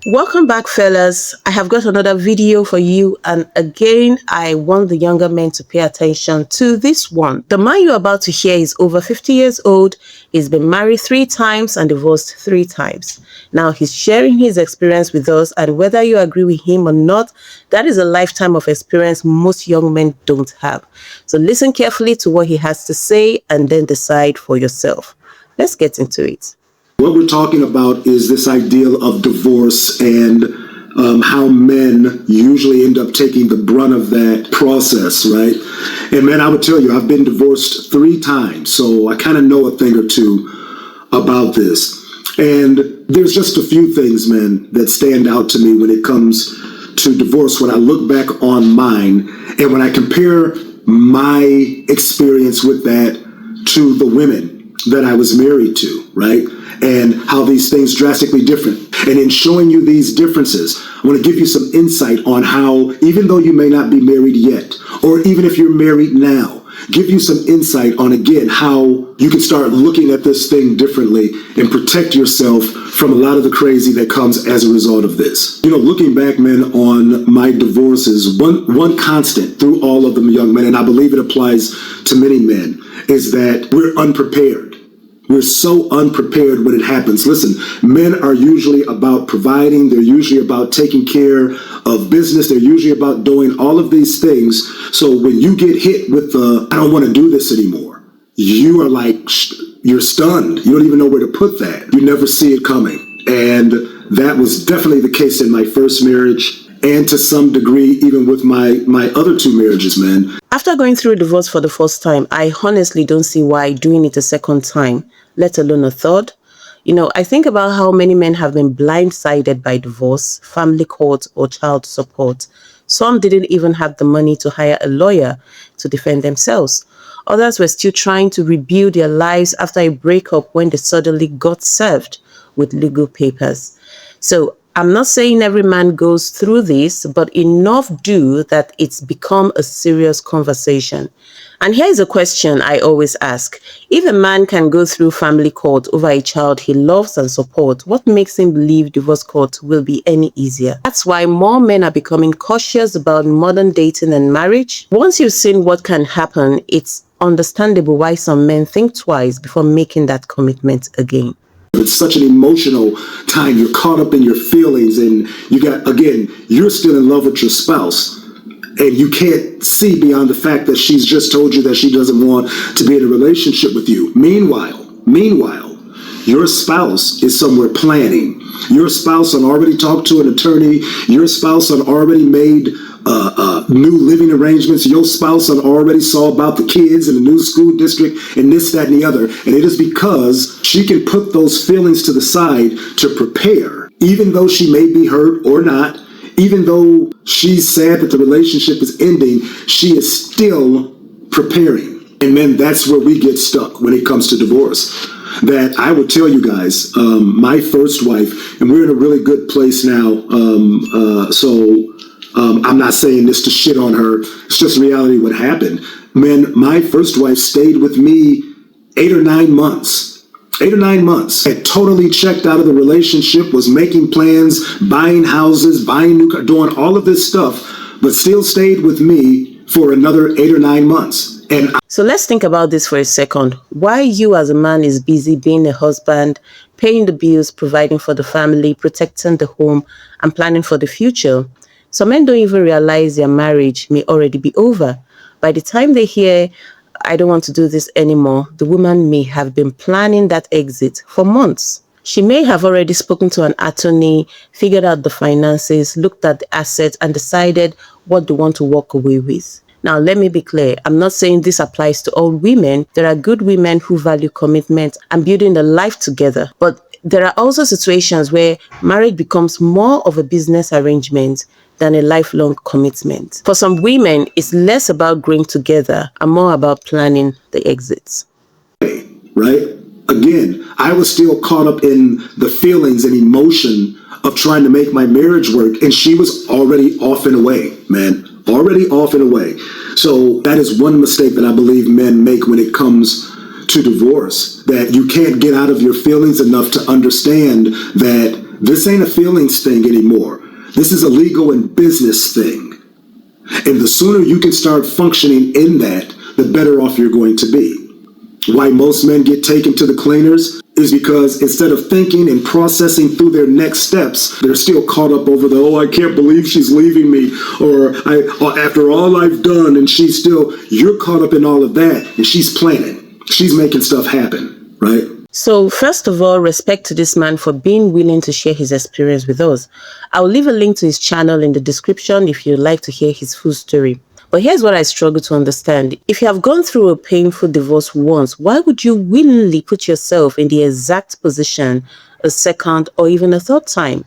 Welcome back, fellas. I have got another video for you, and again, I want the younger men to pay attention to this one. The man you're about to hear is over 50 years old. He's been married 3 times and divorced 3 times. Now, he's sharing his experience with us, and whether you agree with him or not, that is a lifetime of experience most young men don't have. So listen carefully to what he has to say and then decide for yourself. Let's get into it. What we're talking about is this ideal of divorce and how men usually end up taking the brunt of that process, right? And man, I would tell you, I've been divorced 3 times, so I kind of know a thing or two about this. And there's just a few things, man, that stand out to me when it comes to divorce when I look back on mine and when I compare my experience with that to the women that I was married to, right? And how these things drastically different. And in showing you these differences, I want to give you some insight on how, even though you may not be married yet, or even if you're married now, give you some insight on, again, how you can start looking at this thing differently and protect yourself from a lot of the crazy that comes as a result of this. You know, looking back, man, on my divorces, one constant through all of them, young men, and I believe it applies to many men, is that we're unprepared. We're so unprepared when it happens. Listen, men are usually about providing. They're usually about taking care of business. They're usually about doing all of these things. So when you get hit with the, I don't want to do this anymore, you are like, you're stunned. You don't even know where to put that. You never see it coming. And that was definitely the case in my first marriage, and to some degree, even with my other 2 marriages, man. After going through divorce for the first time, I honestly don't see why doing it a second time, let alone a third. You know, I think about how many men have been blindsided by divorce, family court, or child support. Some didn't even have the money to hire a lawyer to defend themselves. Others were still trying to rebuild their lives after a breakup when they suddenly got served with legal papers. So I'm not saying every man goes through this, but enough do that it's become a serious conversation. And here's a question I always ask. If a man can go through family court over a child he loves and supports, what makes him believe divorce court will be any easier? That's why more men are becoming cautious about modern dating and marriage. Once you've seen what can happen, it's understandable why some men think twice before making that commitment again. It's such an emotional time. You're caught up in your feelings, and you got, again, you're still in love with your spouse, and you can't see beyond the fact that she's just told you that she doesn't want to be in a relationship with you. Meanwhile, your spouse is somewhere planning. Your spouse had already talked to an attorney. Your spouse had already made new living arrangements. Your spouse had already saw about the kids in the new school district and this, that, and the other. And it is because she can put those feelings to the side to prepare, even though she may be hurt or not, even though she's sad that the relationship is ending, she is still preparing. And then that's where we get stuck when it comes to divorce. That I would tell you guys, my first wife, and we're in a really good place now, I'm not saying this to shit on her. It's just reality what happened. Man, my first wife stayed with me 8 or 9 months. 8 or 9 months. Had totally checked out of the relationship, was making plans, buying houses, buying new cars, doing all of this stuff, but still stayed with me for another 8 or 9 months. So let's think about this for a second. Why you as a man is busy being a husband, paying the bills, providing for the family, protecting the home, and planning for the future. Some men don't even realize their marriage may already be over. By the time they hear, I don't want to do this anymore, the woman may have been planning that exit for months. She may have already spoken to an attorney, figured out the finances, looked at the assets, and decided what they want to walk away with. Now, let me be clear. I'm not saying this applies to all women. There are good women who value commitment and building a life together. But there are also situations where marriage becomes more of a business arrangement than a lifelong commitment. For some women, it's less about growing together and more about planning the exits. Right? Again, I was still caught up in the feelings and emotion of trying to make my marriage work, and she was already off and away, man. Already off and away. So that is one mistake that I believe men make when it comes to divorce, that you can't get out of your feelings enough to understand that This ain't a feelings thing anymore. This is a legal and business thing. And the sooner you can start functioning in that, the better off you're going to be. Why most men get taken to the cleaners is because instead of thinking and processing through their next steps, they're still caught up over the, oh, I can't believe she's leaving me, or after all I've done, and she's still, you're caught up in all of that, and she's planning. She's making stuff happen, right? So first of all, respect to this man for being willing to share his experience with us. I'll leave a link to his channel in the description if you'd like to hear his full story. But here's what I struggle to understand. If you have gone through a painful divorce once, why would you willingly put yourself in the exact position a second or even a third time?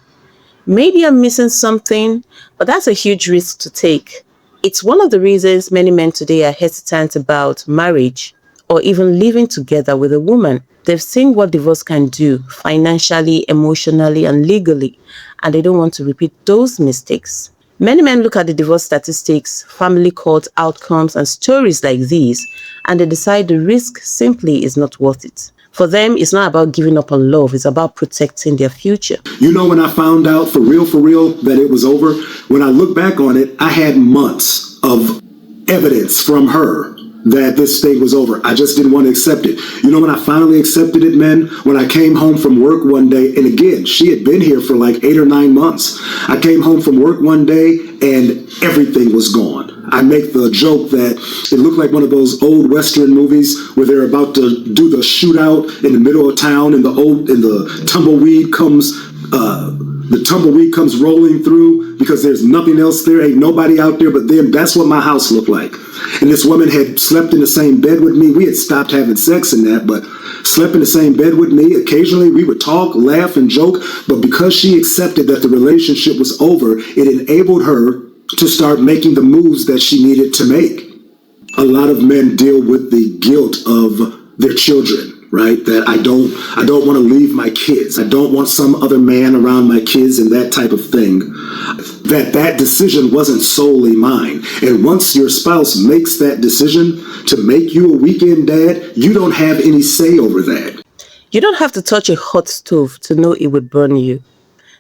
Maybe I'm missing something, but that's a huge risk to take. It's one of the reasons many men today are hesitant about marriage or even living together with a woman. They've seen what divorce can do financially, emotionally, and legally, and they don't want to repeat those mistakes. Many men look at the divorce statistics, family court outcomes, and stories like these, and they decide the risk simply is not worth it. For them, it's not about giving up on love, it's about protecting their future. You know, when I found out for real, that it was over, when I look back on it, I had months of evidence from her that this thing was over. I just didn't want to accept it. You know, when I finally accepted it, man, when I came home from work one day, and again, she had been here for like 8 or 9 months. I came home from work one day and everything was gone. I make the joke that it looked like one of those old Western movies where they're about to do the shootout in the middle of town and the tumbleweed comes rolling through because there's nothing else there, ain't nobody out there but them. That's what my house looked like. And this woman had slept in the same bed with me. We had stopped having sex in that, but slept in the same bed with me. Occasionally we would talk, laugh, and joke, but because she accepted that the relationship was over, it enabled her to start making the moves that she needed to make. A lot of men deal with the guilt of their children, right? That I don't want to leave my kids. I don't want some other man around my kids and that type of thing. That decision wasn't solely mine. And once your spouse makes that decision to make you a weekend dad, you don't have any say over that. You don't have to touch a hot stove to know it would burn you.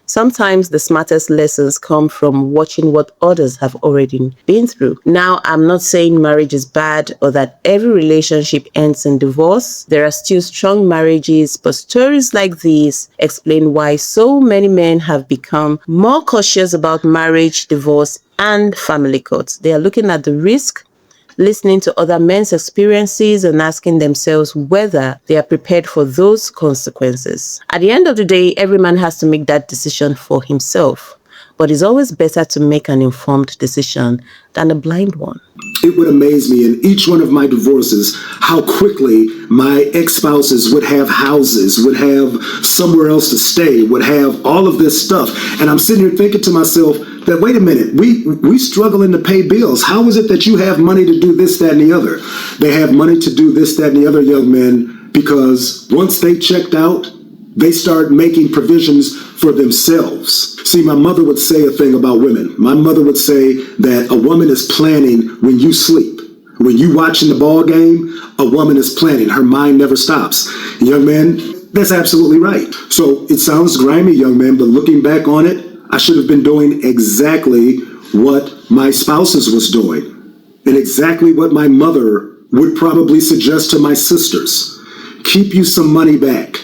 Sometimes the smartest lessons come from watching what others have already been through. Now, I'm not saying marriage is bad or that every relationship ends in divorce. There are still strong marriages, but stories like these explain why so many men have become more cautious about marriage, divorce, and family courts. They are looking at the risk, listening to other men's experiences, and asking themselves whether they are prepared for those consequences. At the end of the day, every man has to make that decision for himself. But it's always better to make an informed decision than a blind one. It would amaze me in each one of my divorces how quickly my ex-spouses would have houses, would have somewhere else to stay, would have all of this stuff. And I'm sitting here thinking to myself that, wait a minute, we struggling to pay bills. How is it that you have money to do this, that, and the other? They have money to do this, that, and the other, young men, because once they checked out, they start making provisions for themselves. See, my mother would say a thing about women. My mother would say that a woman is planning when you sleep. When you watching the ball game, a woman is planning. Her mind never stops. Young man, that's absolutely right. So it sounds grimy, young man, but looking back on it, I should have been doing exactly what my spouses was doing and exactly what my mother would probably suggest to my sisters. Keep you some money back.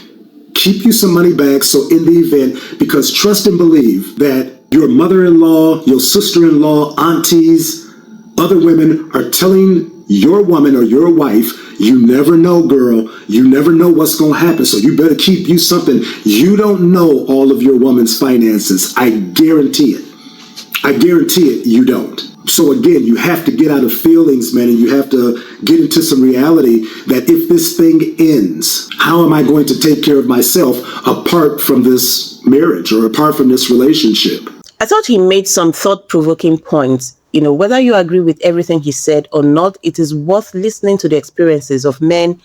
Keep you some money back so in the event, because trust and believe that your mother-in-law, your sister-in-law, aunties, other women are telling your woman or your wife, you never know, girl, you never know what's going to happen, so you better keep you something. You don't know all of your woman's finances. I guarantee it. I guarantee it, you don't. So again, you have to get out of feelings, man, and you have to get into some reality that if this thing ends, how am I going to take care of myself apart from this marriage or apart from this relationship? I thought he made some thought-provoking points. Whether you agree with everything he said or not, it is worth listening to the experiences of men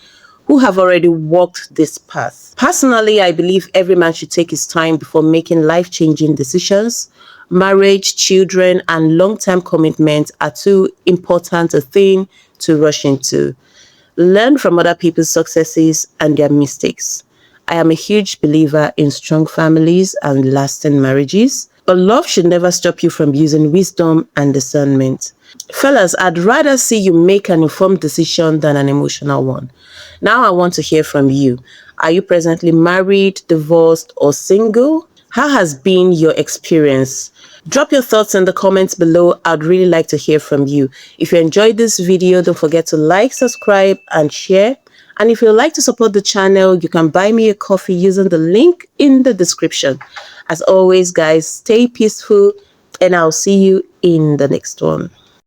who have already walked this path. Personally, I believe every man should take his time before making life-changing decisions. Marriage, children, and long-term commitment are too important a thing to rush into. Learn from other people's successes and their mistakes. I am a huge believer in strong families and lasting marriages, but love should never stop you from using wisdom and discernment. Fellas, I'd rather see you make an informed decision than an emotional one. Now I want to hear from you. Are you presently married, divorced, or single? How has been your experience? Drop your thoughts in the comments below. I'd really like to hear from you. If you enjoyed this video, don't forget to like, subscribe, and share. And if you'd like to support the channel, you can buy me a coffee using the link in the description. As always, guys, stay peaceful, and I'll see you in the next one.